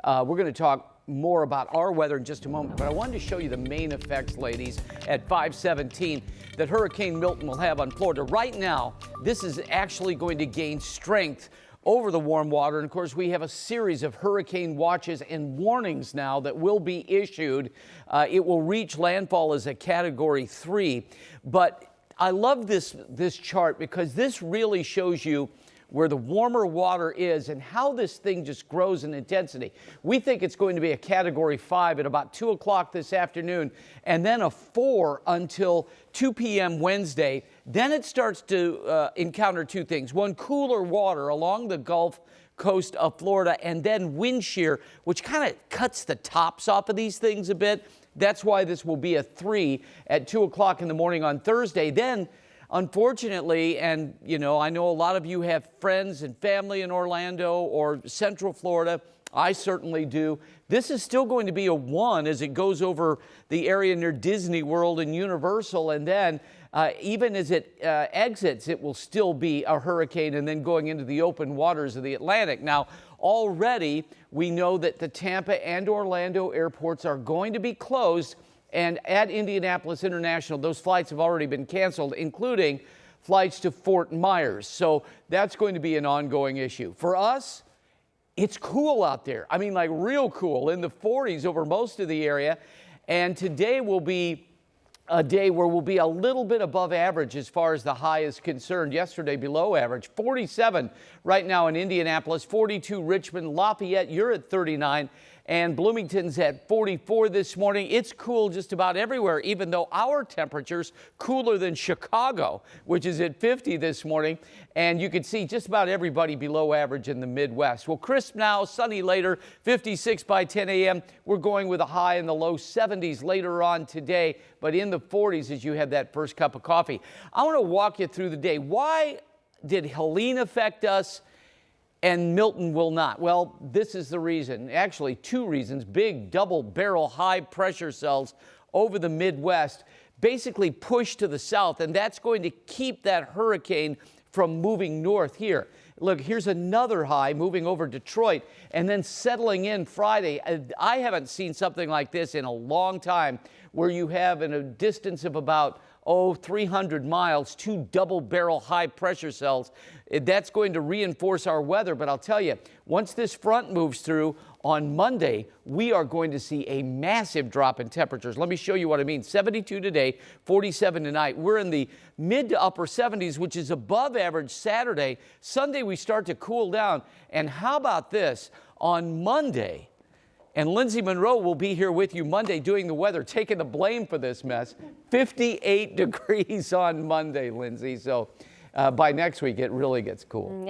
We're going to talk more about our weather in just a moment, but I wanted to show you the main effects, ladies, at 5:17 that Hurricane Milton will have on Florida. Right now, this is actually going to gain strength over the warm water. And of course, we have a series of hurricane watches and warnings now that will be issued. It will reach landfall as a Category 3. But I love this chart because this really shows you where the warmer water is and how this thing just grows in intensity. We think it's going to be a Category 5 at about 2 o'clock this afternoon, and then a 4 until 2 p.m. Wednesday. Then it starts to encounter two things. One, cooler water along the Gulf Coast of Florida, and then wind shear, which kind of cuts the tops off of these things a bit. That's why this will be a 3 at 2 o'clock in the morning on Thursday. Then, unfortunately, and I know a lot of you have friends and family in Orlando or Central Florida. I certainly do. This is still going to be a 1 as it goes over the area near Disney World and Universal. And then even as it exits, it will still be a hurricane and then going into the open waters of the Atlantic. Now, already we know that the Tampa and Orlando airports are going to be closed. And at Indianapolis International, those flights have already been canceled, including flights to Fort Myers. So that's going to be an ongoing issue. For us, it's cool out there. I mean, like real cool, in the 40s over most of the area. And today will be a day where we'll be a little bit above average as far as the high is concerned. Yesterday, below average. 47 right now in Indianapolis, 42 Richmond, Lafayette, you're at 39. And Bloomington's at 44 this morning. It's cool just about everywhere, even though our temperature's cooler than Chicago, which is at 50 this morning. And you can see just about everybody below average in the Midwest. Well, crisp now, sunny later, 56 by 10 a.m. We're going with a high in the low 70s later on today, but in the 40s as you have that first cup of coffee. I want to walk you through the day. Why did Helene affect us and Milton will not? Well, this is the reason. Actually, two reasons. Big double-barrel high-pressure cells over the Midwest basically push to the south, and that's going to keep that hurricane from moving north here. Look, here's another high moving over Detroit and then settling in Friday. I haven't seen something like this in a long time, where you have in a distance of about 300 miles, two double-barrel high-pressure cells. That's going to reinforce our weather. But I'll tell you, once this front moves through on Monday, we are going to see a massive drop in temperatures. Let me show you what I mean. 72 today, 47 tonight. We're in the mid to upper 70s, which is above average Saturday. Sunday, we start to cool down. And how about this? On Monday, and Lindsay Monroe will be here with you Monday doing the weather, taking the blame for this mess. 58 degrees on Monday, Lindsay. So by next week, it really gets cool.